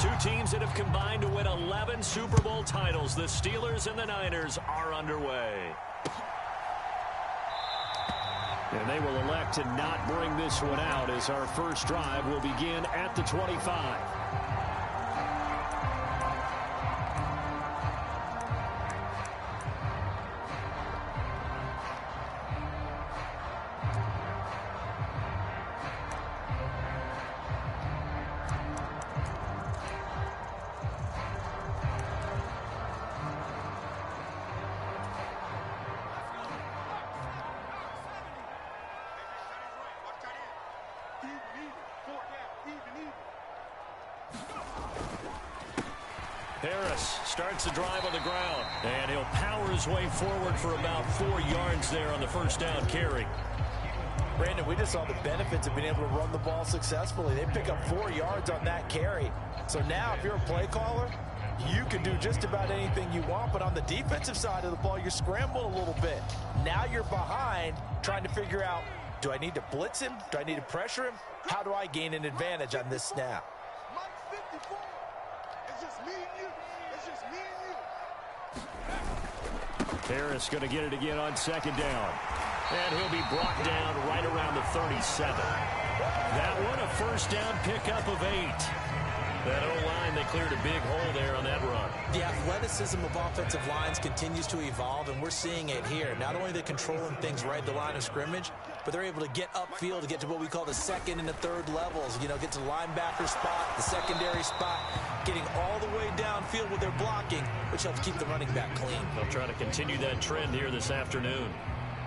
Two teams that have combined to win 11 Super Bowl titles. The Steelers and the Niners are underway. And they will elect to not bring this one out as our first drive will begin at the 25. Harris starts the drive on the ground, and he'll power his way forward for about 4 yards there on the first down carry. Brandon, we just saw the benefits of being able to run the ball successfully. They pick up 4 yards on that carry. So now if you're a play caller, you can do just about anything you want, but on the defensive side of the ball, you're scrambling a little bit. Now you're behind trying to figure out, do I need to blitz him? Do I need to pressure him? How do I gain an advantage on this snap? Harris going to get it again on second down. And he'll be brought down right around the 37. That one a first down pickup of 8. That O-line, they cleared a big hole there on that run. The athleticism of offensive lines continues to evolve, and we're seeing it here. Not only are they controlling things right at the line of scrimmage, but they're able to get upfield to get to what we call the second and the third levels. You know, get to the linebacker spot, the secondary spot, getting all the way downfield with their blocking, which helps keep the running back clean. They'll try to continue that trend here this afternoon.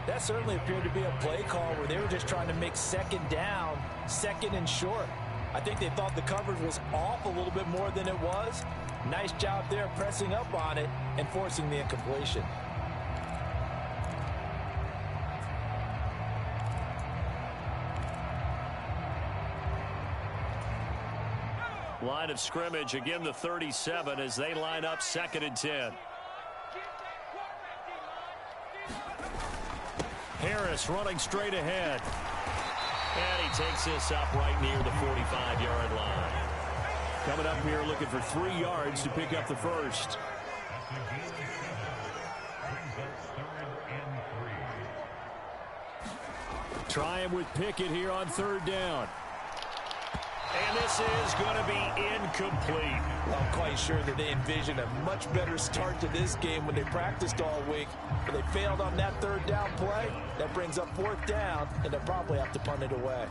That certainly appeared to be a play call where they were just trying to make second down, second and short. I think they thought the coverage was off a little bit more than it was. Nice job there pressing up on it and forcing the incompletion. Line of scrimmage, again the 37 as they line up second and 10. Harris running straight ahead. And he takes this up right near the 45-yard line. Coming up here looking for 3 yards to pick up the first. Trying with Pickett here on third down. And this is going to be incomplete. I'm quite sure that they envisioned a much better start to this game when they practiced all week. But they failed on that third down play. That brings up fourth down, and they'll probably have to punt it away.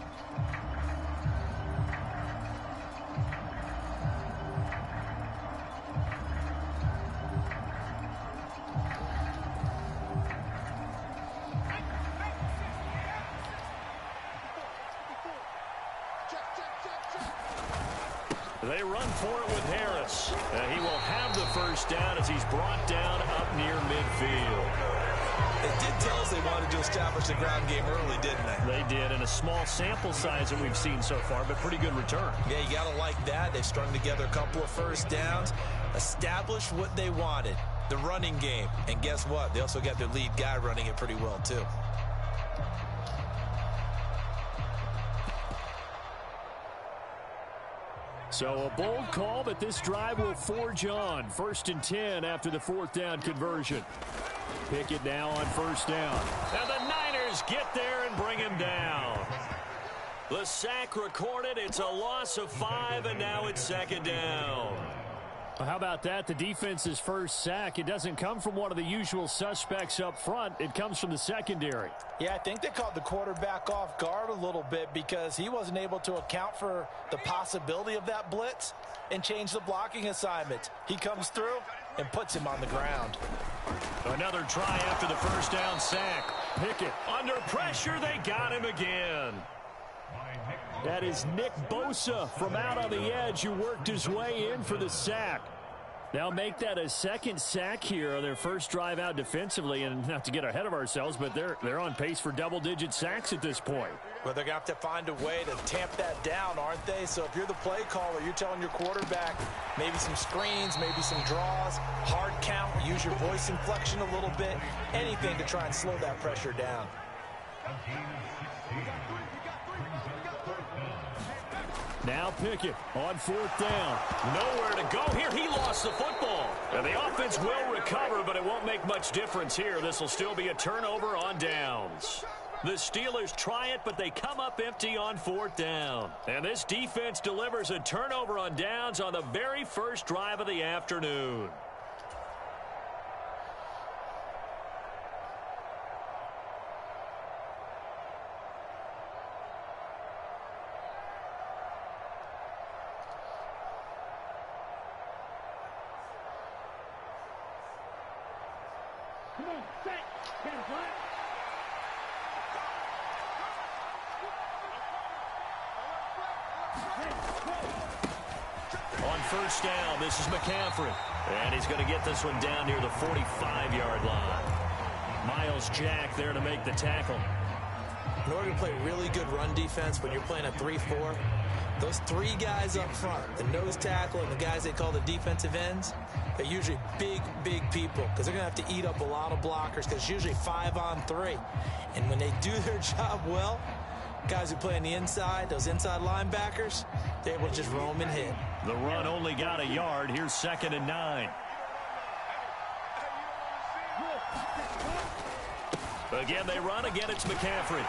They run for it with Harris. He will have the first down as he's brought down up near midfield. They did tell us they wanted to establish the ground game early, didn't they? They did, in a small sample size that we've seen so far, but pretty good return. Yeah, you got to like that. They've strung together a couple of first downs, established what they wanted, the running game. And guess what? They also got their lead guy running it pretty well, too. So a bold call, but this drive will forge on. 1st and 10 after the fourth down conversion. Pickett now on first down. And the Niners get there and bring him down. The sack recorded. It's a loss of 5, and now it's second down. How about that? The defense's first sack. It doesn't come from one of the usual suspects up front. It comes from the secondary. Yeah, I think they caught the quarterback off guard a little bit because he wasn't able to account for the possibility of that blitz and change the blocking assignment. He comes through and puts him on the ground. Another try after the first down sack. Pickett under pressure. They got him again. That is Nick Bosa from out on the edge who worked his way in for the sack. They'll make that a second sack here on their first drive out defensively, and not to get ahead of ourselves, but they're on pace for double-digit sacks at this point. Well, they're going to have to find a way to tamp that down, aren't they? So if you're the play caller, you're telling your quarterback maybe some screens, maybe some draws, hard count, use your voice inflection a little bit, anything to try and slow that pressure down. Now Pickett on 4th down. Nowhere to go here. He lost the football. And the offense will recover, but it won't make much difference here. This will still be a turnover on downs. The Steelers try it, but they come up empty on 4th down. And this defense delivers a turnover on downs on the very first drive of the afternoon. Come on, set. Hands up. On 1st down, this is McCaffrey. And he's going to get this one down near the 45-yard line. Miles Jack there to make the tackle. In order to play really good run defense when you're playing a 3-4, those three guys up front, the nose tackle and the guys they call the defensive ends, they're usually big, big people because they're going to have to eat up a lot of blockers because it's usually 5-on-3. And when they do their job well, guys who play on the inside, those inside linebackers, they're able to just roam and hit. The run only got a yard. Here's 2nd and 9. Again, they run. Again, it's McCaffrey.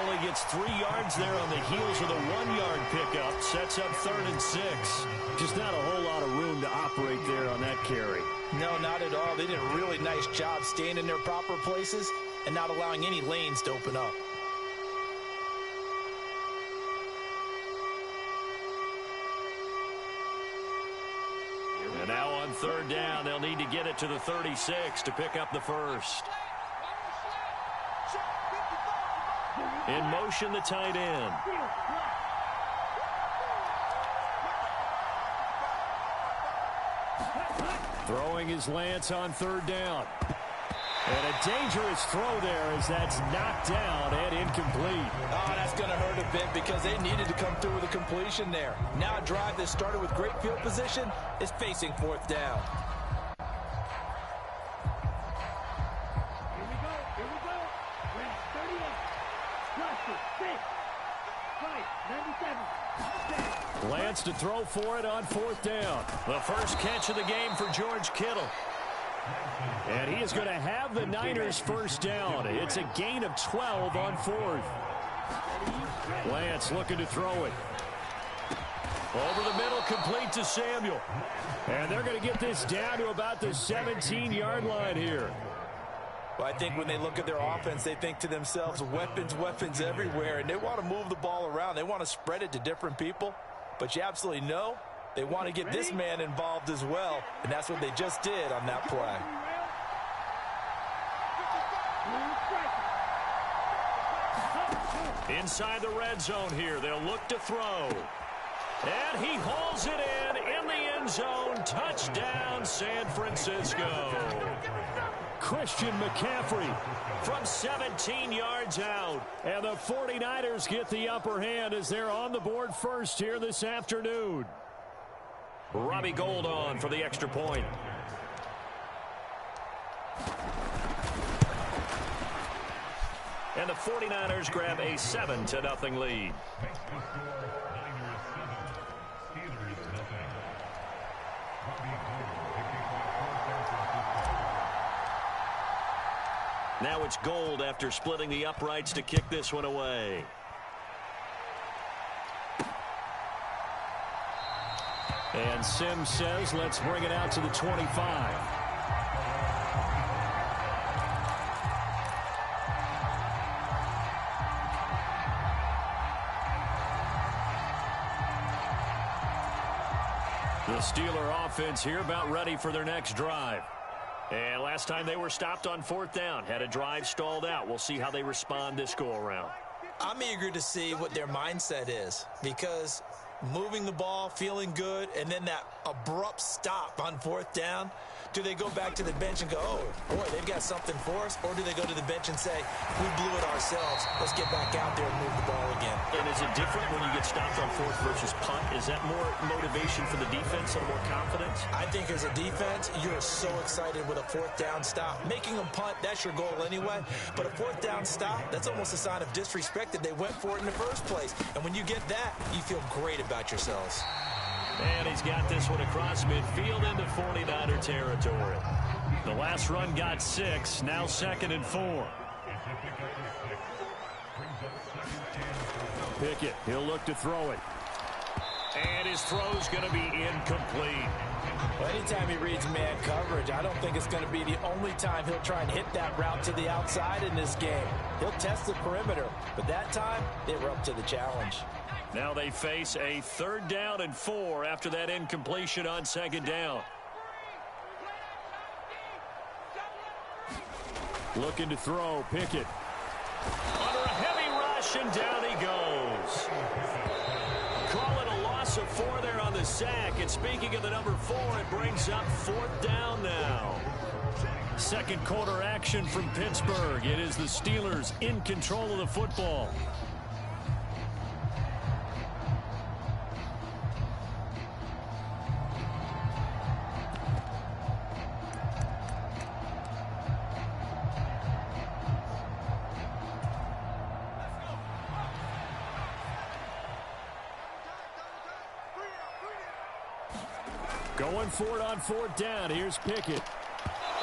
Only gets 3 yards there on the heels of the 1-yard pickup. Sets up 3rd and 6. Just not a whole lot of room to operate there on that carry. No, not at all. They did a really nice job staying in their proper places and not allowing any lanes to open up. And now on 3rd down, they'll need to get it to the 36 to pick up the first. In motion, the tight end. Throwing is Lance on 3rd down. And a dangerous throw there as that's knocked down and incomplete. Oh, that's going to hurt a bit because they needed to come through with a completion there. Now a drive that started with great field position is facing 4th down. Here we go. Here we go. We're at 38. Plus it. 6. 5. 97. Lance to throw for it on 4th down. The first catch of the game for George Kittle. And he is going to have the Niners first down. It's a gain of 12 on 4th. Lance looking to throw it. Over the middle, complete to Samuel. And they're going to get this down to about the 17-yard line here. Well, I think when they look at their offense, they think to themselves, weapons, weapons everywhere, and they want to move the ball around. They want to spread it to different people. But you absolutely know they want to get this man involved as well, and that's what they just did on that play. Inside the red zone here, they'll look to throw. And he hauls it in the end zone. Touchdown, San Francisco. Christian McCaffrey from 17 yards out. And the 49ers get the upper hand as they're on the board first here this afternoon. Robbie Gould on for the extra point. And the 49ers grab a 7-0 lead. Now it's Gould after splitting the uprights to kick this one away. And Sims says, let's bring it out to the 25. The Steeler offense here about ready for their next drive. And last time they were stopped on 4th down, had a drive stalled out. We'll see how they respond this go-around. I'm eager to see what their mindset is because moving the ball, feeling good, and then that abrupt stop on 4th down? Do they go back to the bench and go, oh, boy, they've got something for us? Or do they go to the bench and say, we blew it ourselves. Let's get back out there and move the ball again? And is it different when you get stopped on 4th versus punt? Is that more motivation for the defense and more confidence? I think as a defense, you're so excited with a 4th down stop. Making them punt, that's your goal anyway. But a 4th down stop, that's almost a sign of disrespect that they went for it in the first place. And when you get that, you feel great about yourselves. And he's got this one across midfield into 49er territory. The last run got 6, now 2nd and 4. Pickett, he'll look to throw it. And his throw's going to be incomplete. Well, anytime he reads man coverage, I don't think it's going to be the only time he'll try and hit that route to the outside in this game. He'll test the perimeter, but that time, they were up to the challenge. Now they face a 3rd down and 4 after that incompletion on 2nd down. Looking to throw, Pickett. Under a heavy rush, and down he goes. Call it a loss of 4 there on the sack. And speaking of the number 4, it brings up 4th down now. Second quarter action from Pittsburgh. It is the Steelers in control of the football. Going for it on 4th down. Here's Pickett.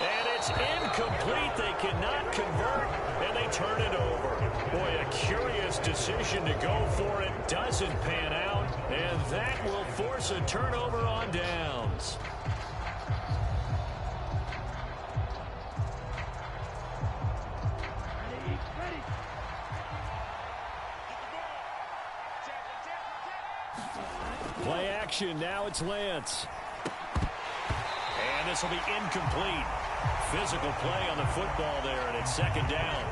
And it's incomplete. They cannot convert, and they turn it over. Boy, a curious decision to go for it. Doesn't pan out, and that will force a turnover on downs. Play action. Now it's Lance. And this will be incomplete. Physical play on the football there, and it's 2nd down.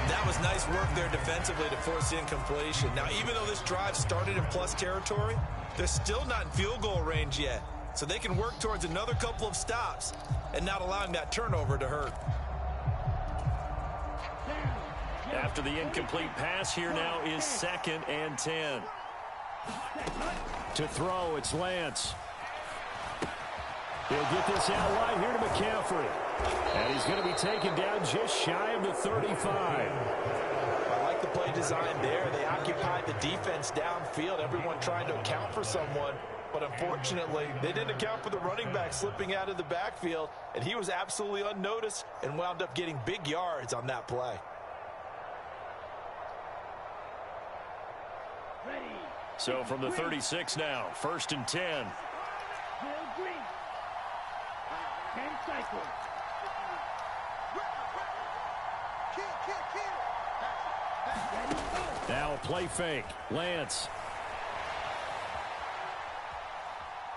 That was nice work there defensively to force incompletion. Now, even though this drive started in plus territory, they're still not in field goal range yet. So they can work towards another couple of stops and not allowing that turnover to hurt. After the incomplete pass, here now is 2nd and 10. To throw, it's Lance. He'll get this out wide here to McCaffrey. And he's going to be taken down just shy of the 35. I like the play design there. They occupied the defense downfield, everyone trying to account for someone. But unfortunately, they didn't account for the running back slipping out of the backfield. And he was absolutely unnoticed and wound up getting big yards on that play. So from the 36 now, 1st and 10. 10 cycles. Now a play fake. Lance.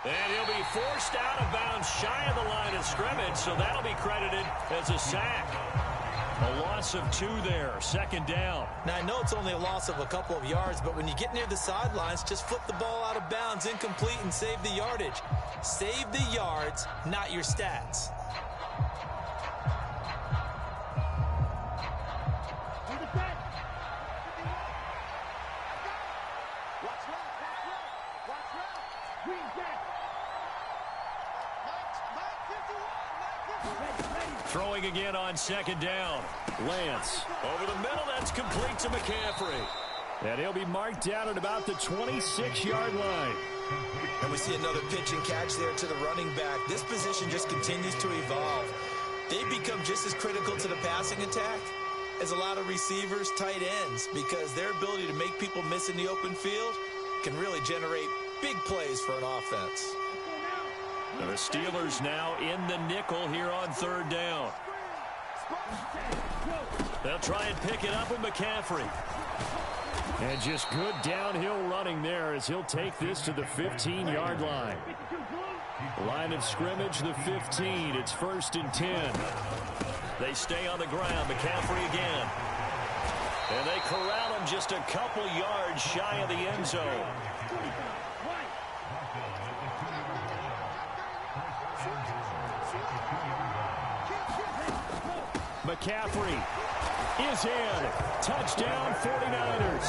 And he'll be forced out of bounds shy of the line of scrimmage, so that'll be credited as a sack. A loss of 2 there, 2nd down. Now, I know it's only a loss of a couple of yards, but when you get near the sidelines, just flip the ball out of bounds, incomplete, and save the yardage. Save the yards, not your stats. Throwing again on 2nd down. Lance. Over the middle, that's complete to McCaffrey. And he'll be marked down at about the 26-yard line. And we see another pitch and catch there to the running back. This position just continues to evolve. They become just as critical to the passing attack as a lot of receivers, tight ends, because their ability to make people miss in the open field can really generate big plays for an offense. The Steelers now in the nickel here on 3rd down. They'll try and pick it up with McCaffrey. And just good downhill running there as he'll take this to the 15-yard line. Line of scrimmage, the 15. It's 1st and 10. They stay on the ground. McCaffrey again. And they corral him just a couple yards shy of the end zone. McCaffrey is in. Touchdown, 49ers.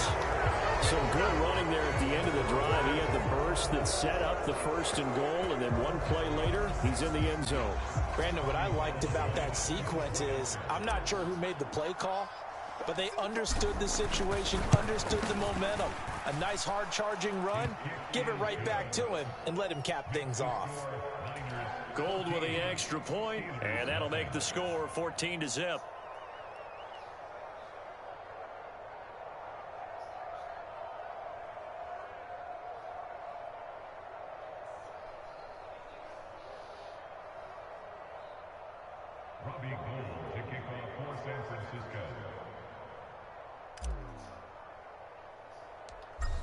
Some good running there at the end of the drive. He had the burst that set up the 1st and goal, and then one play later, he's in the end zone. Brandon, what I liked about that sequence is I'm not sure who made the play call, but they understood the situation, understood the momentum. A nice hard-charging run, give it right back to him, and let him cap things off. Gold with the extra point, and that'll make the score 14-0.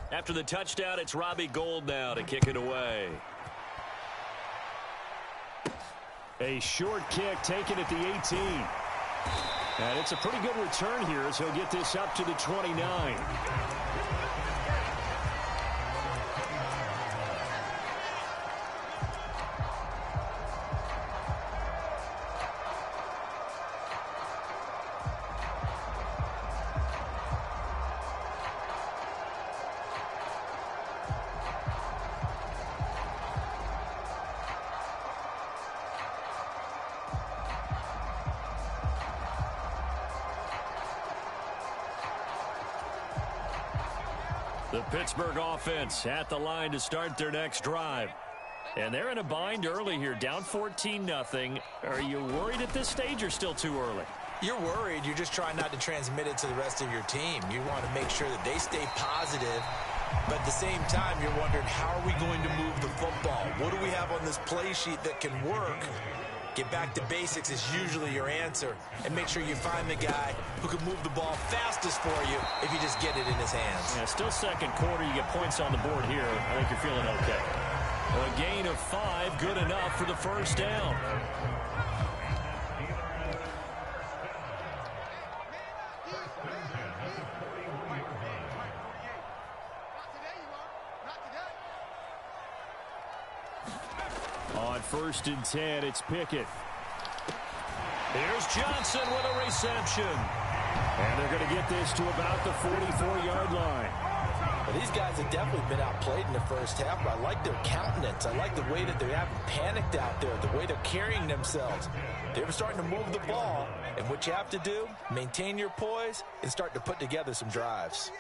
After the touchdown, it's Robbie Gould now to kick it away. A short kick taken at the 18. And it's a pretty good return here as he'll get this up to the 29. The Pittsburgh offense at the line to start their next drive. And they're in a bind early here, down 14-0. Are you worried at this stage or still too early? You're worried. You're just trying not to transmit it to the rest of your team. You want to make sure that they stay positive. But at the same time, you're wondering, how are we going to move the football? What do we have on this play sheet that can work? Get back to basics is usually your answer. And make sure you find the guy who can move the ball fastest for you if you just get it in his hands. Yeah, still second quarter. You get points on the board here. I think you're feeling okay. A gain of 5, good enough for the first down. On 1st and 10, it's Pickett. Here's Johnson with a reception. And they're going to get this to about the 44-yard line. Well, these guys have definitely been outplayed in the first half, but I like their countenance. I like the way that they haven't panicked out there, the way they're carrying themselves. They're starting to move the ball, and what you have to do, maintain your poise and start to put together some drives.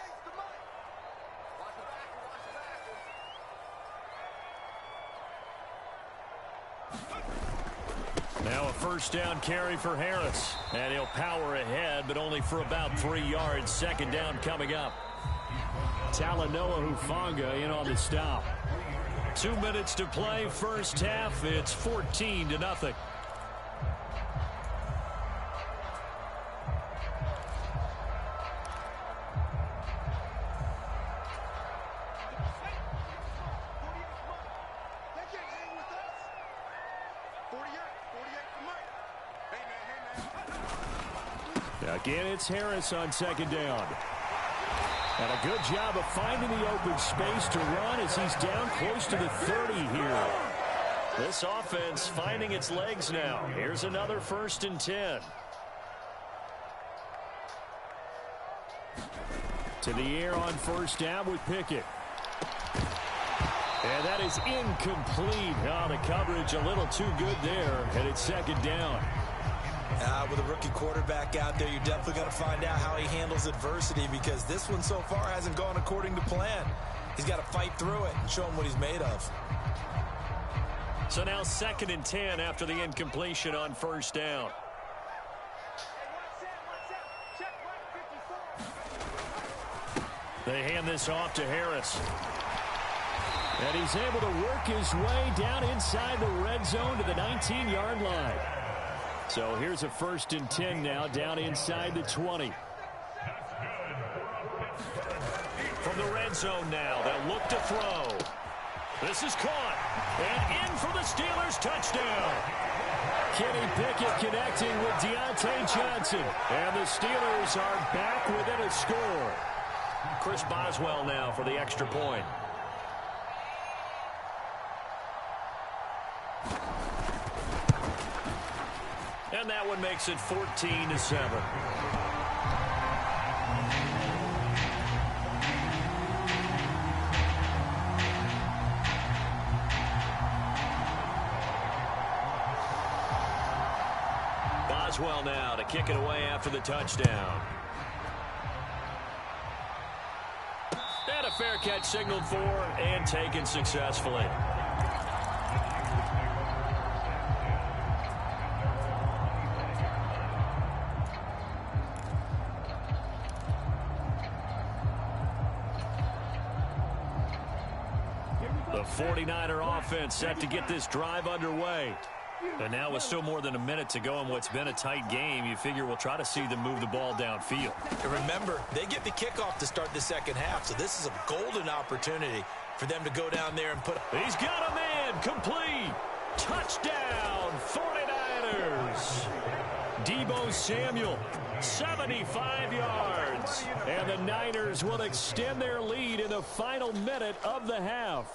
Now a first down carry for Harris. And he'll power ahead, but only for about 3 yards. Second down coming up. Talanoa Hufanga in on the stop. 2 minutes to play, first half. It's 14-0. Again, it's Harris on second down. And a good job of finding the open space to run as he's down close to the 30 here. This offense finding its legs now. Here's another 1st and 10. To the air on first down with Pickett. And that is incomplete. Oh, the coverage a little too good there. And it's second down. With a rookie quarterback out there, you're definitely going to find out how he handles adversity, because this one so far hasn't gone according to plan. He's got to fight through it and show him what he's made of. So now 2nd and 10 after the incompletion on first down. They hand this off to Harris. And he's able to work his way down inside the red zone to the 19-yard line. So here's a 1st and 10 now, down inside the 20. From the red zone now, they'll look to throw. This is caught. And in for the Steelers, touchdown. Kenny Pickett connecting with Deontay Johnson. And the Steelers are back within a score. Chris Boswell now for the extra point. And that one makes it 14-7. Boswell now to kick it away after the touchdown. And a fair catch signaled for and taken successfully. The 49er offense set to get this drive underway. And now with still more than a minute to go in what's been a tight game, you figure we'll try to see them move the ball downfield. And remember, they get the kickoff to start the second half, so this is a golden opportunity for them to go down there and put... He's got a man, complete. Touchdown, 49ers. Deebo Samuel, 75 yards. And the Niners will extend their lead in the final minute of the half.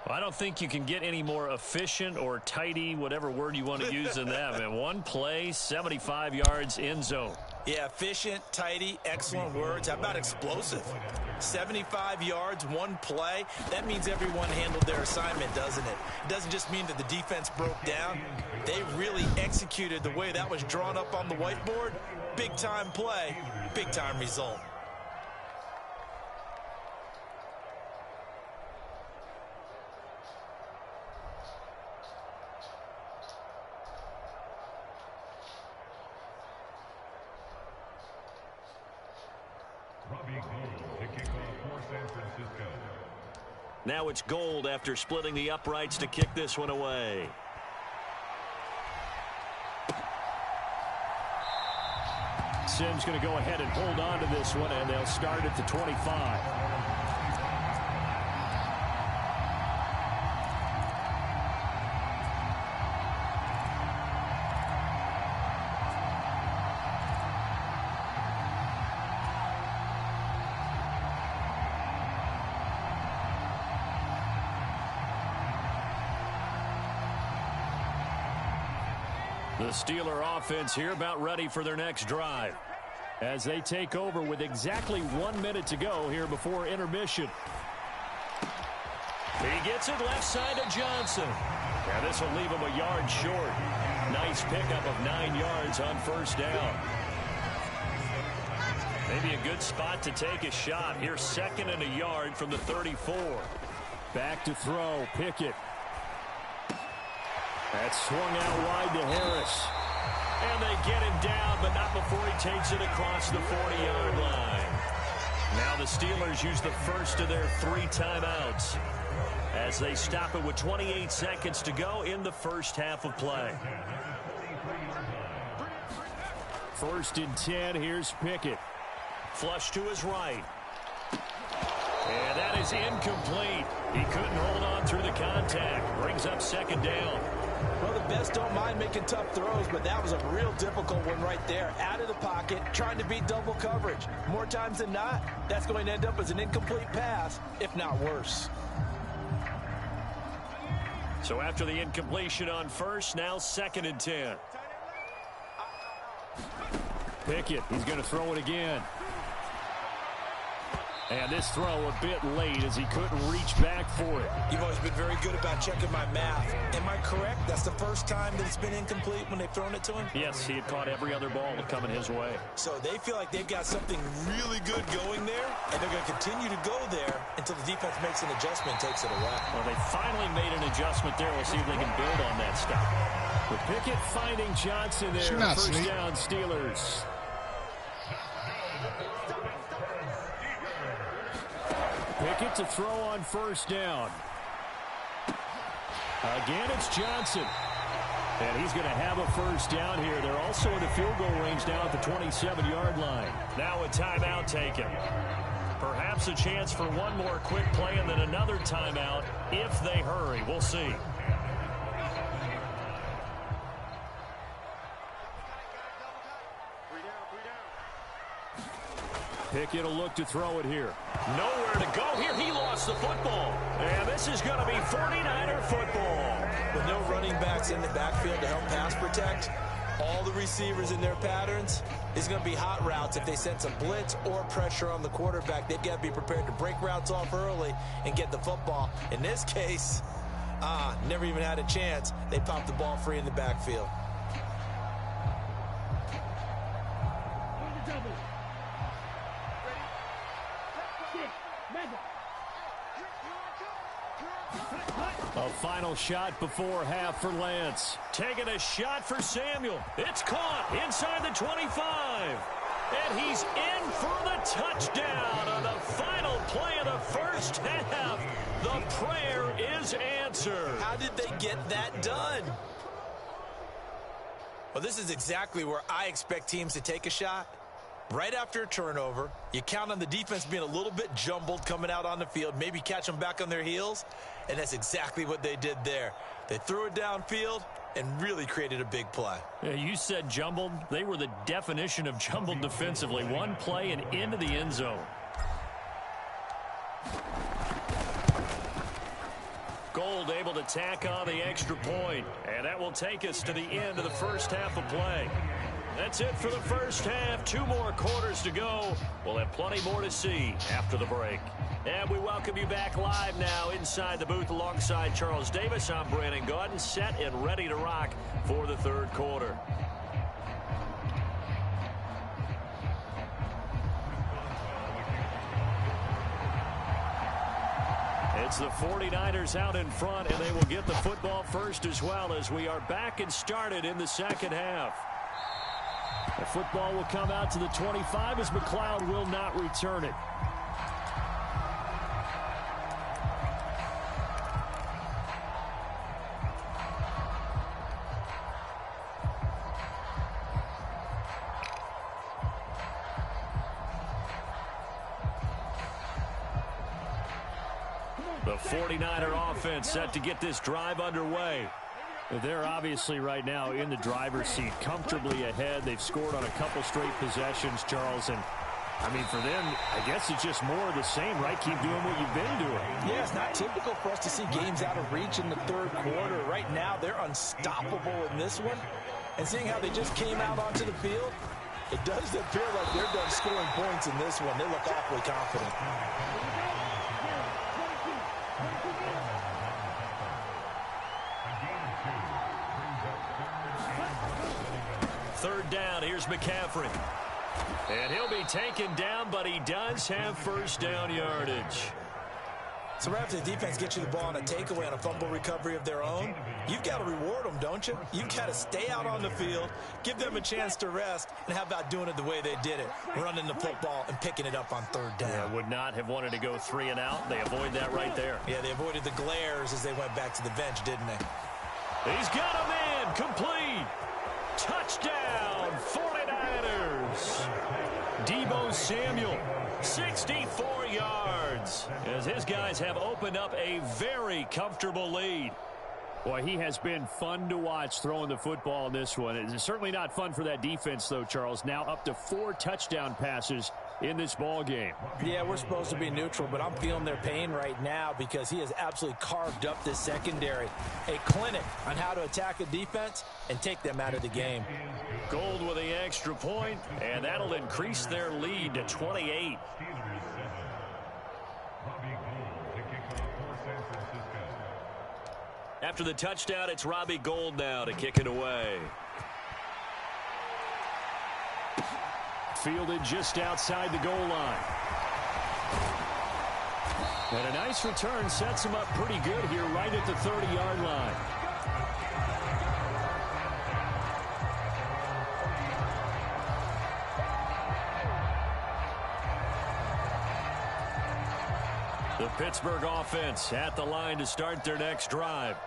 I don't think you can get any more efficient or tidy, whatever word you want to use in that. Man, one play, 75 yards, end zone. Yeah, efficient, tidy, excellent words. How about explosive? 75 yards, one play. That means everyone handled their assignment, doesn't it? It doesn't just mean that the defense broke down. They really executed the way that was drawn up on the whiteboard. Big-time play, big-time result. Now it's Gold after splitting the uprights to kick this one away. Sims going to go ahead and hold on to this one, and they'll start at the 25. The Steeler offense here about ready for their next drive as they take over with exactly 1 minute to go here before intermission. He gets it left side to Johnson. And this will leave him a yard short. Nice pickup of 9 yards on first down. Maybe a good spot to take a shot. Here's 2nd and a yard from the 34. Back to throw, Pickett. That's swung out wide to Harris. And they get him down, but not before he takes it across the 40-yard line. Now the Steelers use the first of their 3 timeouts as they stop it with 28 seconds to go in the first half of play. 1st and 10, here's Pickett. Flush to his right. And that is incomplete. He couldn't hold on through the contact. Brings up 2nd down. Well, the best don't mind making tough throws, but that was a real difficult one right there. Out of the pocket, trying to beat double coverage. More times than not, that's going to end up as an incomplete pass, if not worse. So after the incompletion on first, now 2nd and 10. Pickett, he's going to throw it again. And this throw a bit late as he couldn't reach back for it. You've always been very good about checking my math. Am I correct? That's the first time that it's been incomplete when they've thrown it to him? Yes, he had caught every other ball coming his way. So they feel like they've got something really good going there, and they're going to continue to go there until the defense makes an adjustment and takes it away. Well, they finally made an adjustment there. We'll see if they can build on that stuff. With Pickett finding Johnson there. First down, Steelers. Pickett to throw on first down. Again, it's Johnson. And he's going to have a first down here. They're also in the field goal range now at the 27-yard line. Now a timeout taken. Perhaps a chance for one more quick play and then another timeout if they hurry. We'll see. Pickett will look to throw it here. Nowhere to go here. He lost the football. And this is going to be 49er football. With no running backs in the backfield to help pass protect, all the receivers in their patterns, is going to be hot routes. If they sense a blitz or pressure on the quarterback, they've got to be prepared to break routes off early and get the football. In this case, never even had a chance. They popped the ball free in the backfield. A final shot before half for Lance. Taking a shot for Samuel. It's caught inside the 25. And he's in for the touchdown on the final play of the first half. The prayer is answered. How did they get that done? Well, this is exactly where I expect teams to take a shot. Right after a turnover, you count on the defense being a little bit jumbled coming out on the field, maybe catch them back on their heels, and that's exactly what they did there. They threw it downfield and really created a big play. Yeah, you said jumbled. They were the definition of jumbled defensively. One play and into the end zone. Gold able to tack on the extra point, and that will take us to the end of the first half of play. That's it for the first half. 2 more quarters to go. We'll have plenty more to see after the break. And we welcome you back live now inside the booth alongside Charles Davis. I'm Brandon Gaudin, set and ready to rock for the third quarter. It's the 49ers out in front, and they will get the football first as well as we are back and started in the second half. The football will come out to the 25 as McLeod will not return it. The 49er offense set to get this drive underway. They're obviously right now in the driver's seat, comfortably ahead. They've scored on a couple straight possessions, Charles. And, I mean, for them, I guess it's just more of the same, right? Keep doing what you've been doing. Yeah, it's not typical for us to see games out of reach in the third quarter. Right now, they're unstoppable in this one. And seeing how they just came out onto the field, it does appear like they're done scoring points in this one. They look awfully confident. Third down, here's McCaffrey. And he'll be taken down, but he does have first down yardage. So right after the defense gets you the ball on a takeaway on a fumble recovery of their own, you've got to reward them, don't you? You've got to stay out on the field, give them a chance to rest, and how about doing it the way they did it, running the football and picking it up on third down. Yeah, would not have wanted to go 3 and out. They avoid that right there. Yeah, they avoided the glares as they went back to the bench, didn't they? He's got a man, complete. Touchdown, 49ers. Deebo Samuel, 64 yards, as his guys have opened up a very comfortable lead. Boy, he has been fun to watch throwing the football in this one. It's certainly not fun for that defense, though, Charles. Now up to 4 touchdown passes in this ball game. Yeah, we're supposed to be neutral, but I'm feeling their pain right now because he has absolutely carved up this secondary. A clinic on how to attack a defense and take them out of the game. Gold with the extra point, and that'll increase their lead to 28. After the touchdown, it's Robbie Gould now to kick it away. Fielded just outside the goal line. And a nice return sets him up pretty good here right at the 30-yard line. The Pittsburgh offense at the line to start their next drive.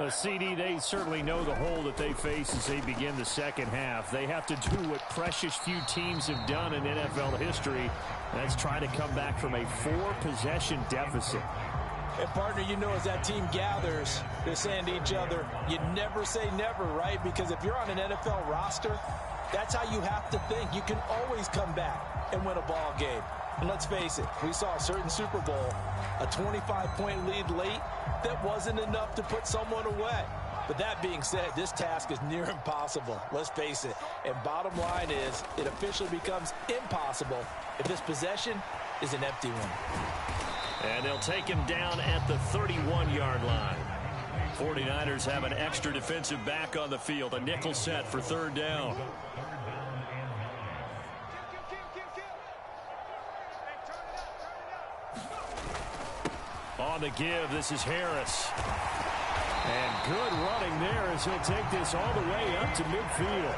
CD, they certainly know the hole that they face as they begin the second half. They have to do what precious few teams have done in NFL history. That's try to come back from a 4-possession deficit. And, partner, you know as that team gathers, they're saying to each other, you never say never, right? Because if you're on an NFL roster, that's how you have to think. You can always come back and win a ball game. And let's face it, we saw a certain Super Bowl, a 25-point lead late that wasn't enough to put someone away. But that being said, this task is near impossible. Let's face it. And bottom line is, it officially becomes impossible if this possession is an empty one. And they'll take him down at the 31-yard line. 49ers have an extra defensive back on the field, a nickel set for third down. On the give, this is Harris. And good running there as he'll take this all the way up to midfield.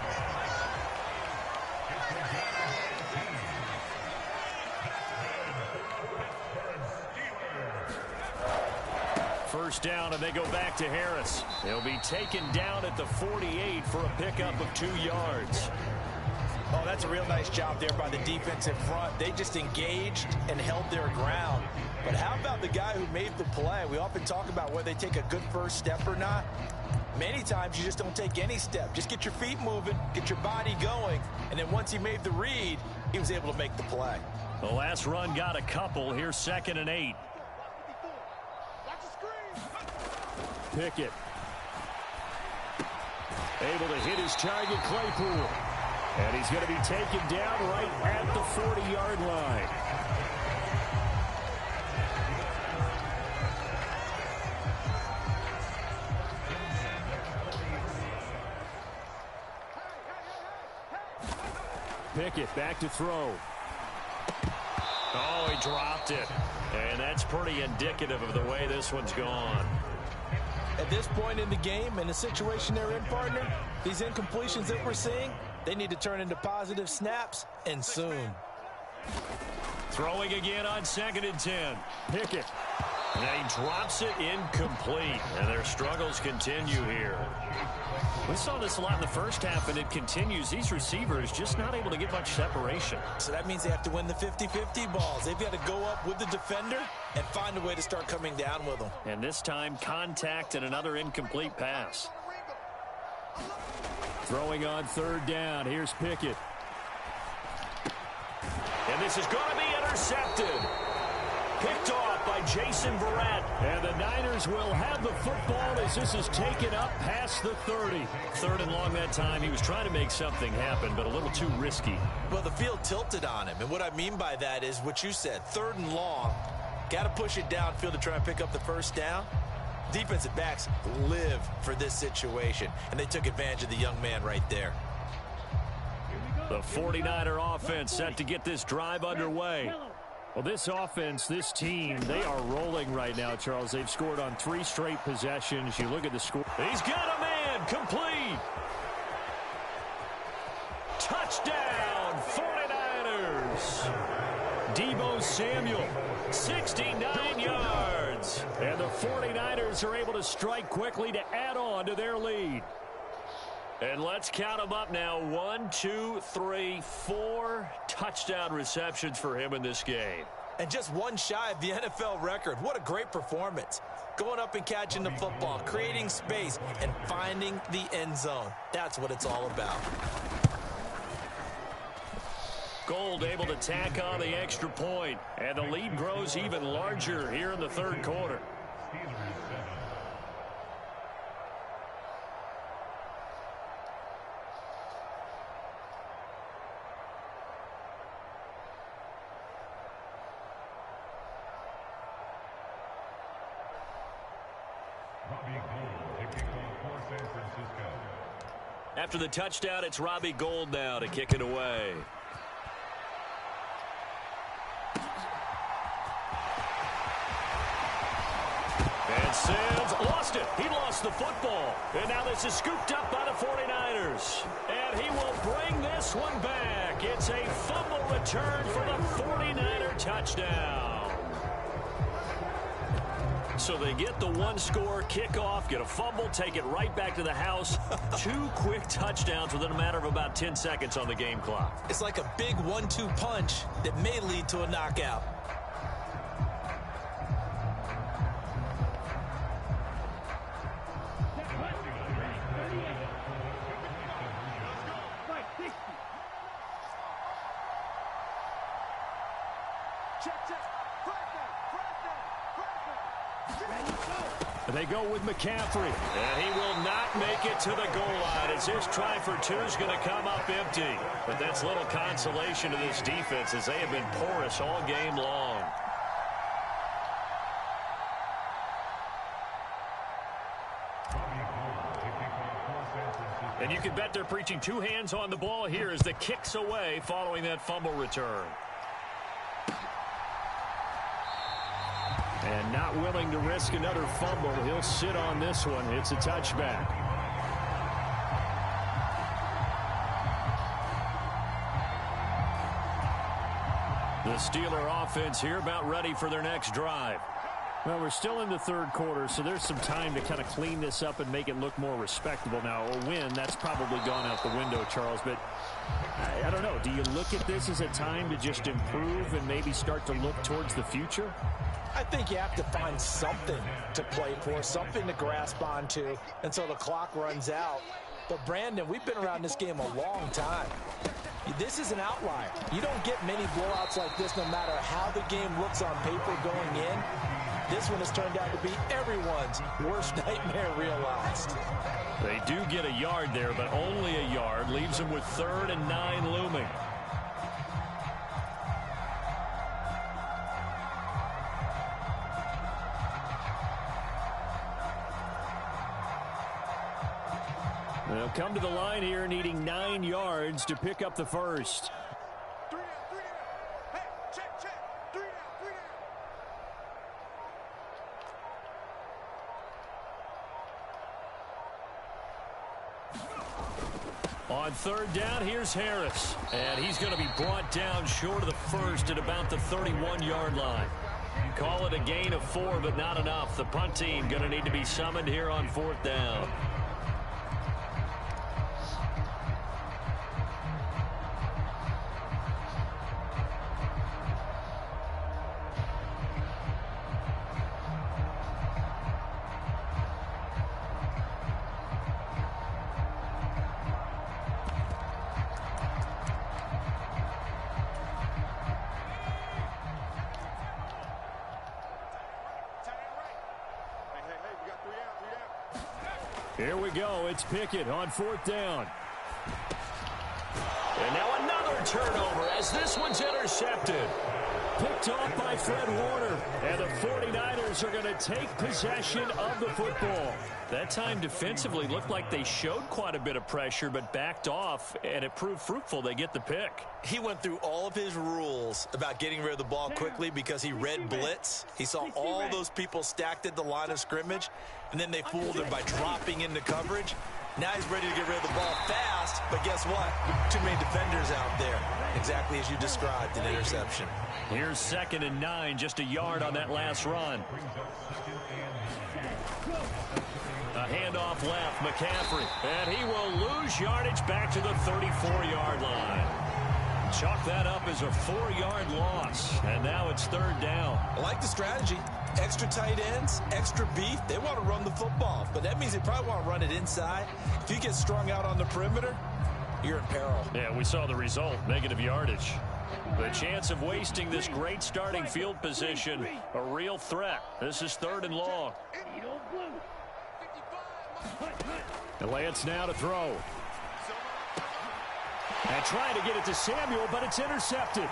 First down, and they go back to Harris. He'll be taken down at the 48 for a pickup of 2 yards. Oh, that's a real nice job there by the defensive front. They just engaged and held their ground. But how about the guy who made the play? We often talk about whether they take a good first step or not. Many times you just don't take any step. Just get your feet moving, get your body going, and then once he made the read, he was able to make the play. The last run got a couple. Here's 2nd and 8. Pickett. Able to hit his target, Claypool. And he's going to be taken down right at the 40-yard line. Pickett back to throw. Oh, he dropped it. And that's pretty indicative of the way this one's gone. At this point in the game, in the situation they're in, partner, these incompletions that we're seeing, they need to turn into positive snaps, and soon. Throwing again on 2nd and 10. Pickett. And he drops it incomplete. And their struggles continue here. We saw this a lot in the first half, and it continues. These receivers just not able to get much separation. So that means they have to win the 50-50 balls. They've got to go up with the defender and find a way to start coming down with them. And this time, contact and another incomplete pass. Throwing on 3rd down. Here's Pickett. And this is going to be intercepted. Picked off by Jason Verrett. And the Niners will have the football as this is taken up past the 30. 3rd and long that time. He was trying to make something happen, but a little too risky. Well, the field tilted on him. And what I mean by that is what you said. 3rd and long. Got to push it downfield to try and pick up the first down. Defensive backs live for this situation. And they took advantage of the young man right there. The 49er offense set to get this drive underway. Well, this offense, this team, they are rolling right now, Charles. They've scored on 3 straight possessions. You look at the score. He's got a man. Complete. Touchdown, 49ers. Deebo Samuel, 69 yards. And the 49ers are able to strike quickly to add on to their lead. And let's count them up now. 1, 2, 3, 4 touchdown receptions for him in this game. And just one shy of the NFL record. What a great performance. Going up and catching the football, creating space, and finding the end zone. That's what it's all about. Gold able to tack on the extra point. And the lead grows even larger here in the 3rd quarter. After the touchdown, it's Robbie Gould now to kick it away. And Sims lost it. He lost the football. And now this is scooped up by the 49ers. And he will bring this one back. It's a fumble return for the 49er touchdown. So they get the 1-score kickoff, get a fumble, take it right back to the house. 2 quick touchdowns within a matter of about 10 seconds on the game clock. It's like a big 1-2 punch that may lead to a knockout. They go with McCaffrey. And he will not make it to the goal line as this try for two is going to come up empty. But that's little consolation to this defense as they have been porous all game long. And you can bet they're preaching two hands on the ball here as the kick's away following that fumble return. And not willing to risk another fumble. He'll sit on this one. It's a touchback. The Steeler offense here about ready for their next drive. Well, we're still in the third quarter, so there's some time to kind of clean this up and make it look more respectable. Now, a win, that's probably gone out the window, Charles, but I don't know. Do you look at this as a time to just improve and maybe start to look towards the future? I think you have to find something to play for, something to grasp onto until the clock runs out. But, Brandon, we've been around this game a long time. This is an outlier. You don't get many blowouts like this no matter how the game looks on paper going in. This one has turned out to be everyone's worst nightmare realized. They do get a yard there, but only a yard. Leaves them with 3rd and 9 looming. They'll come to the line here needing 9 yards to pick up the first. On 3rd down, here's Harris. And he's going to be brought down short of the first at about the 31-yard line. Call it a gain of 4, but not enough. The punt team going to need to be summoned here on 4th down. Here we go. It's Pickett on 4th down. And now another turnover as this one's intercepted. Picked off by Fred Warner. And the 49ers are going to take possession of the football. That time defensively looked like they showed quite a bit of pressure but backed off, and it proved fruitful. They get the pick. He went through all of his rules about getting rid of the ball quickly because he read blitz. He saw all those people stacked at the line of scrimmage, and then they fooled him by dropping into coverage. Now he's ready to get rid of the ball fast, but guess what? Too many defenders out there. Exactly as you described, an interception. Here's 2nd and 9, just a yard on that last run. A handoff left, McCaffrey, and he will lose yardage back to the 34-yard line. Chalk that up as a 4-yard loss, and now it's 3rd down. I like the strategy. Extra tight ends, extra beef. They want to run the football, but that means they probably want to run it inside. If you get strung out on the perimeter, you're in peril. Yeah, we saw the result, negative yardage. The chance of wasting this great starting field position, a real threat. This is 3rd and long. The Lance now to throw. And trying to get it to Samuel, but it's intercepted.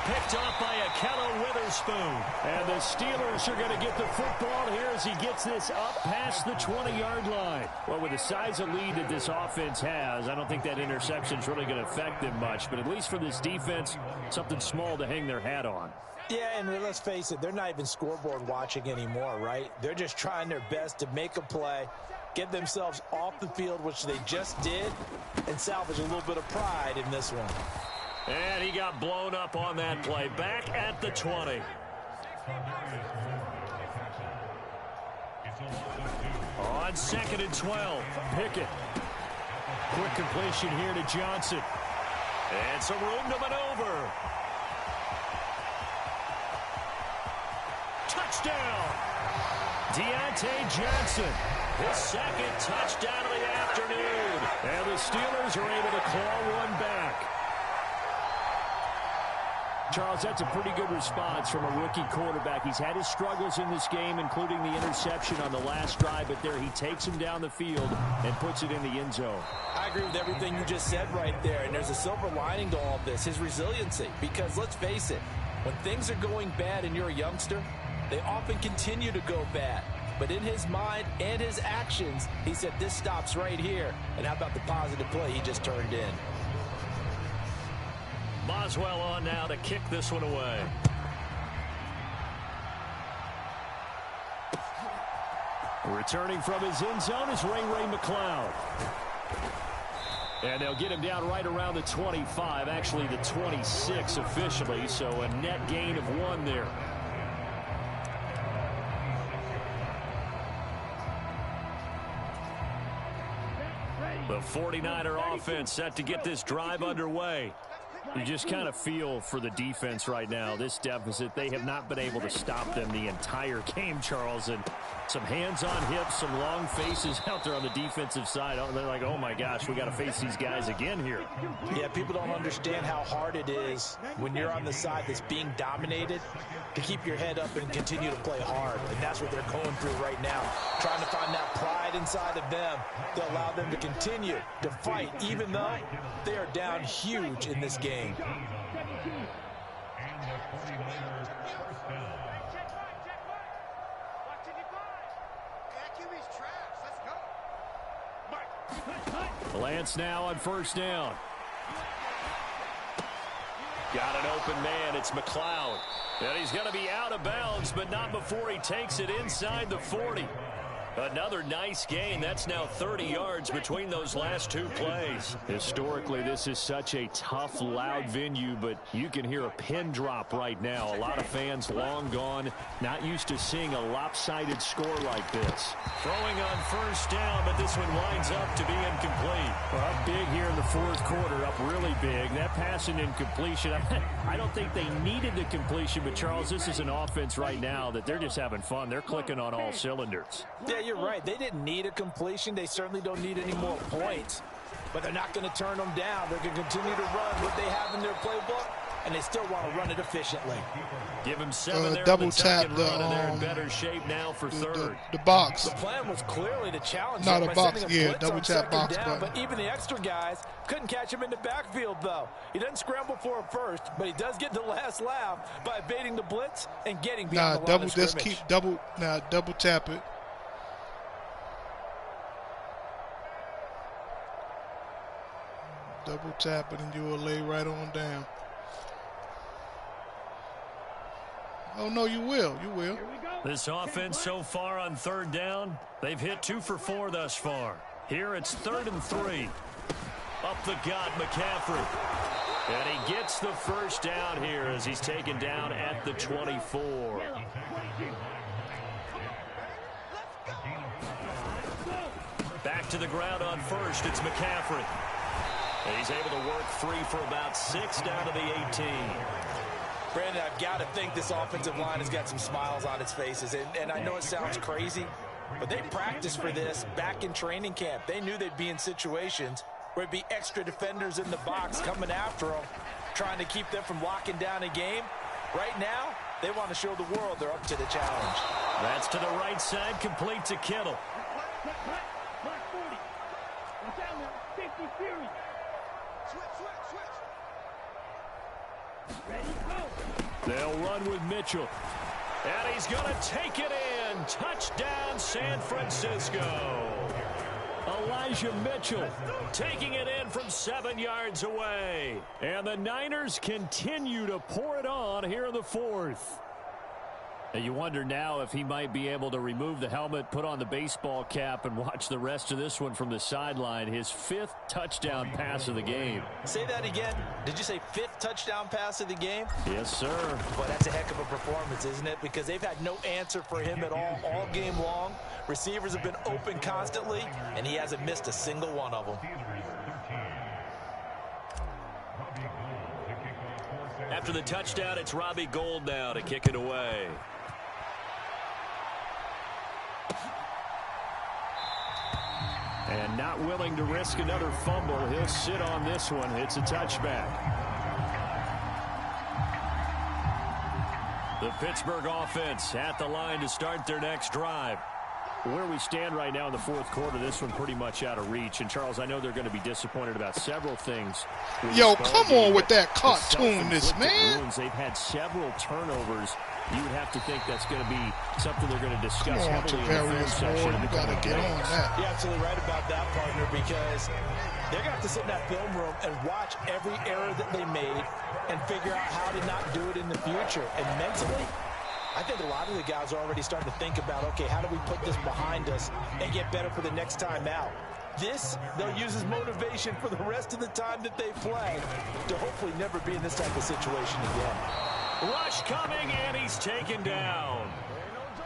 Picked off by Akello Witherspoon. And the Steelers are going to get the football here as he gets this up past the 20-yard line. Well, with the size of lead that this offense has, I don't think that interception is really going to affect them much. But at least for this defense, something small to hang their hat on. Yeah, and let's face it, they're not even scoreboard watching anymore, right? They're just trying their best to make a play, get themselves off the field, which they just did, and salvage a little bit of pride in this one. And he got blown up on that play. Back at the 20. On 2nd and 12, Pickett. Quick completion here to Johnson. And some room to maneuver. Touchdown! Deontay Johnson, his 2nd touchdown of the afternoon. And the Steelers are able to claw one back. Charles, that's a pretty good response from a rookie quarterback. He's had his struggles in this game, including the interception on the last drive, but there he takes him down the field and puts it in the end zone. I agree with everything you just said right there, and there's a silver lining to all of this, his resiliency. Because let's face it, when things are going bad and you're a youngster, they often continue to go bad. But in his mind and his actions, he said, this stops right here. And how about the positive play he just turned in? Boswell on now to kick this one away. Returning from his end zone is Ray McCloud. And they'll get him down right around the 25, actually the 26 officially, so a net gain of 1 there. The 49er offense set to get this drive underway. You just kind of feel for the defense right now. This deficit, they have not been able to stop them the entire game, Charles. And some hands on hips, some long faces out there on the defensive side. They're like, oh, my gosh, we got to face these guys again here. Yeah, people don't understand how hard it is when you're on the side that's being dominated to keep your head up and continue to play hard. And that's what they're going through right now, trying to find that pride inside of them to allow them to continue to fight, even though they are down huge in this game. Lance now on first down. Got an open man. It's McCloud. And he's going to be out of bounds, but not before he takes it inside the 40. Another nice gain. That's now 30 yards between those last 2 plays. Historically, this is such a tough, loud venue, but you can hear a pin drop right now. A lot of fans long gone, not used to seeing a lopsided score like this. Throwing on first down, but this one winds up to be incomplete. Well, up big here in the fourth quarter, up really big. That pass and incompletion, I don't think they needed the completion, but Charles, this is an offense right now that they're just having fun. They're clicking on all cylinders. Yeah, you're right. They didn't need a completion. They certainly don't need any more points. But they're not going to turn them down. They're going to continue to run what they have in their playbook, and they still want to run it efficiently. Give him 7 there. Double tap the they're in better shape now for third. The box. The plan was clearly to challenge Not him a by box, sending a yeah, blitz double on tap second box down, button. but even the extra guys couldn't catch him in the backfield, though. He doesn't scramble for it first, but he does get the last laugh by evading the blitz and getting beyond the line of scrimmage. Just keep double tap it. Double tap it and you will lay right on down. Oh, no, you will. You will. This offense so far on third down, they've hit 2 for 4 thus far. Here it's 3rd and 3. Up the gut, McCaffrey. And he gets the first down here as he's taken down at the 24. Back to the ground on first. It's McCaffrey. And he's able to work free for about 6 down to the 18. Brandon, I've got to think this offensive line has got some smiles on its faces. And I know it sounds crazy, but they practiced for this back in training camp. They knew they'd be in situations where it'd be extra defenders in the box coming after them, trying to keep them from locking down a game. Right now, they want to show the world they're up to the challenge. That's to the right side, complete to Kittle. Mark 40. Watch out now. 50 Fury. Switch. Ready, go. They'll run with Mitchell. And he's going to take it in. Touchdown, San Francisco. Elijah Mitchell taking it in from 7 yards away. And the Niners continue to pour it on here in the fourth. And you wonder now if he might be able to remove the helmet, put on the baseball cap, and watch the rest of this one from the sideline. His 5th touchdown pass of the game. Say that again. Did you say 5th touchdown pass of the game? Yes, sir. Boy, that's a heck of a performance, isn't it? Because they've had no answer for him at all game long. Receivers have been open constantly, and he hasn't missed a single one of them. After the touchdown, it's Robbie Gould now to kick it away. And not willing to risk another fumble. He'll sit on this one. It's a touchback. The Pittsburgh offense at the line to start their next drive. Where we stand right now in the fourth quarter, this one pretty much out of reach. And, Charles, I know they're going to be disappointed about several things. Yo, come on with that cartoonness, man. Wounds, they've had several turnovers. You would have to think that's going to be something they're going to discuss heavily in the film session. You got to get on that. You're absolutely right about that, partner, because they're going to have to sit in that film room and watch every error that they made and figure out how to not do it in the future. And mentally, I think a lot of the guys are already starting to think about, okay, how do we put this behind us and get better for the next time out? This, they'll use as motivation for the rest of the time that they play to hopefully never be in this type of situation again. Rush coming, and he's taken down.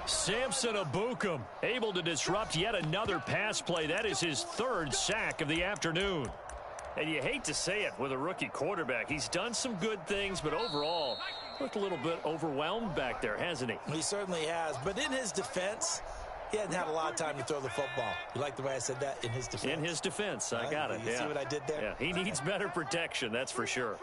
Samson Abukum able to disrupt yet another pass play. That is his third sack of the afternoon. And you hate to say it with a rookie quarterback. He's done some good things, but overall, looked a little bit overwhelmed back there, hasn't he? He certainly has. But in his defense, he hasn't had a lot of time to throw the football. You like the way I said that? In his defense? In his defense. I got it. You see what I did there? Yeah, he needs better protection, that's for sure.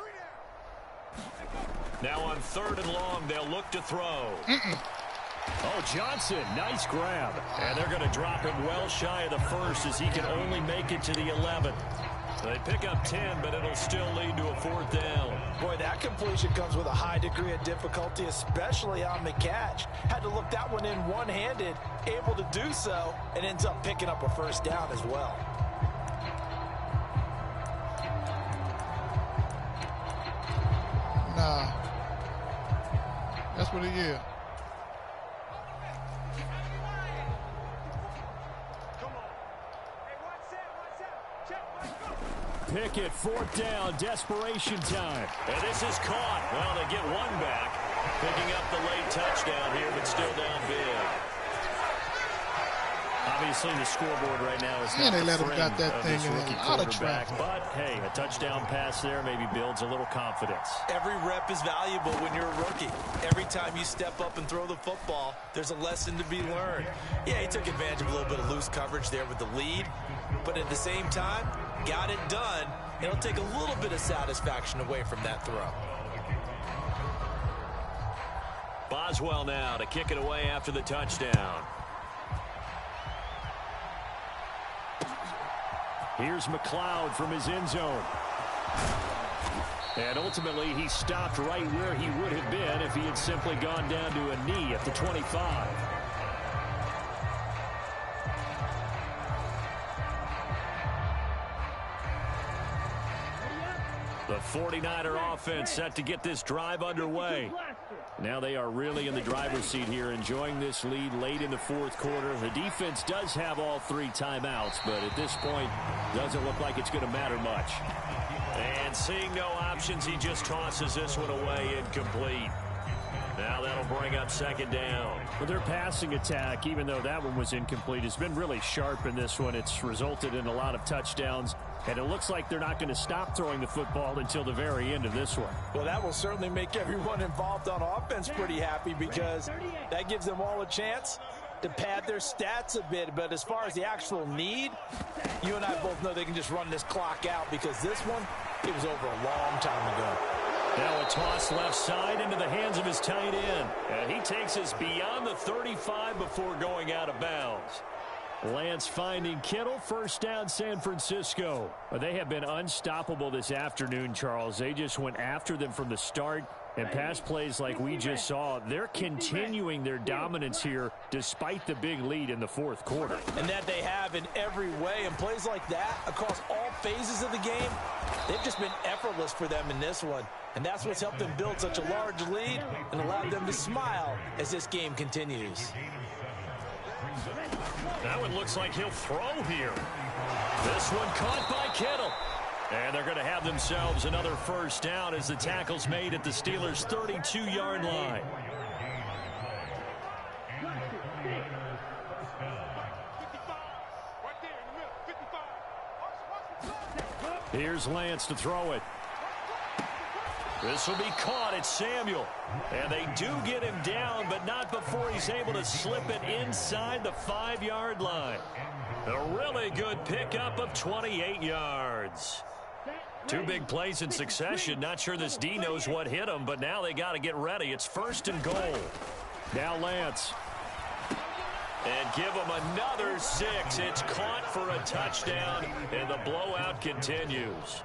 Now on 3rd and long, they'll look to throw. Oh, Johnson, nice grab. And they're going to drop him well shy of the first as he can only make it to the 11th. They pick up 10, but it'll still lead to a 4th down. Boy, that completion comes with a high degree of difficulty, especially on the catch. Had to look that one in one-handed, able to do so, and ends up picking up a 1st down as well. Nah. That's what it is. Pickett, 4th down, desperation time. And this is caught. Well, they get one back, picking up the late touchdown here, but still down big. Obviously, the scoreboard right now is not they the let him friend got that of thing this in rookie a lot of quarterback. traffic. But, hey, a touchdown pass there maybe builds a little confidence. Every rep is valuable when you're a rookie. Every time you step up and throw the football, there's a lesson to be learned. Yeah, he took advantage of a little bit of loose coverage there with the lead, but at the same time, got it done. It'll take a little bit of satisfaction away from that throw. Boswell now to kick it away after the touchdown. Here's McLeod from his end zone. And ultimately, he stopped right where he would have been if he had simply gone down to a knee at the 25. The 49er offense set to get this drive underway. Now they are really in the driver's seat here, enjoying this lead late in the fourth quarter. The defense does have all 3 timeouts, but at this point, doesn't look like it's going to matter much. And seeing no options, he just tosses this one away incomplete. Now that'll bring up 2nd down. Well, their passing attack, even though that one was incomplete, has been really sharp in this one. It's resulted in a lot of touchdowns, and it looks like they're not going to stop throwing the football until the very end of this one. Well, that will certainly make everyone involved on offense pretty happy, because that gives them all a chance to pad their stats a bit. But as far as the actual need, you and I both know they can just run this clock out, because this one, it was over a long time ago. Now a toss left side into the hands of his tight end. And he takes us beyond the 35 before going out of bounds. Lance finding Kittle, 1st down San Francisco. They have been unstoppable this afternoon, Charles. They just went after them from the start. And pass plays like we just saw, they're continuing their dominance here despite the big lead in the fourth quarter. And that they have in every way. And plays like that across all phases of the game, they've just been effortless for them in this one. And that's what's helped them build such a large lead and allowed them to smile as this game continues. That one looks like he'll throw here. This one caught by Kittle. And they're going to have themselves another 1st down as the tackle's made at the Steelers' 32-yard line. Here's Lance to throw it. This will be caught. It's Samuel. And they do get him down, but not before he's able to slip it inside the 5-yard line. A really good pickup of 28 yards. Two big plays in succession. Not sure this D knows what hit him, but now they got to get ready. It's 1st and goal. Now Lance. And give him another 6. It's caught for a touchdown, and the blowout continues.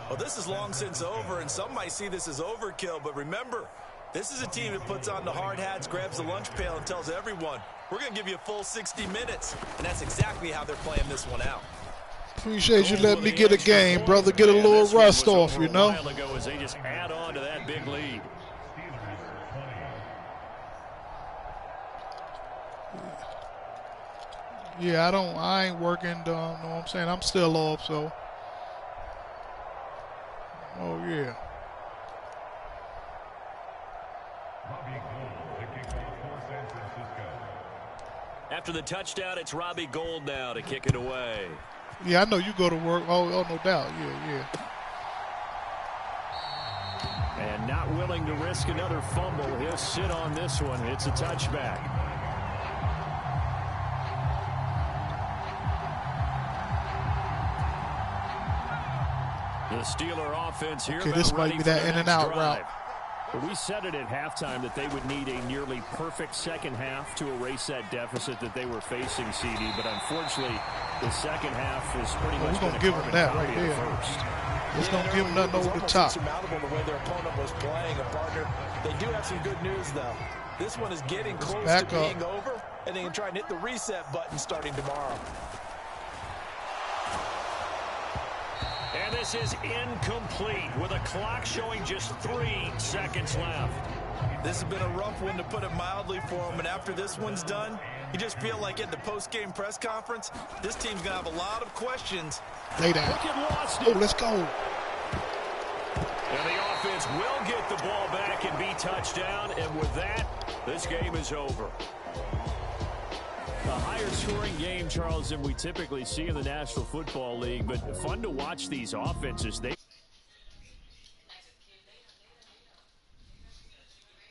Well, this is long since over, and some might see this as overkill, but remember, this is a team that puts on the hard hats, grabs the lunch pail, and tells everyone, we're going to give you a full 60 minutes, and that's exactly how they're playing this one out. Appreciate you letting me get a game, brother. Get a little rust off, you know. A while ago as they just add on to that big lead. Yeah, I ain't working, know what I'm saying? I'm still off, so. Oh, yeah. After the touchdown, it's Robbie Gould now to kick it away. Yeah, I know you go to work. Oh, no doubt. Yeah. And not willing to risk another fumble. He'll sit on this one. It's a touchback. The Steeler offense here. Okay, this might be that in and out route. We said it at halftime that they would need a nearly perfect second half to erase that deficit that they were facing, CD. But unfortunately, the second half is pretty much going to give them that right there. It's going to give them nothing over the top. Insurmountable the way their opponent was playing, a partner. They do have some good news, though. This one is getting close to being over, and they can try and hit the reset button starting tomorrow. And this is incomplete with a clock showing just 3 seconds left. This has been a rough one, to put it mildly, for them. And after this one's done, you just feel like at the post-game press conference, this team's going to have a lot of questions. Lay down. Oh, let's go. And the offense will get the ball back and be touchdown. And with that, this game is over. A higher scoring game, Charles, than we typically see in the National Football League, but fun to watch these offenses.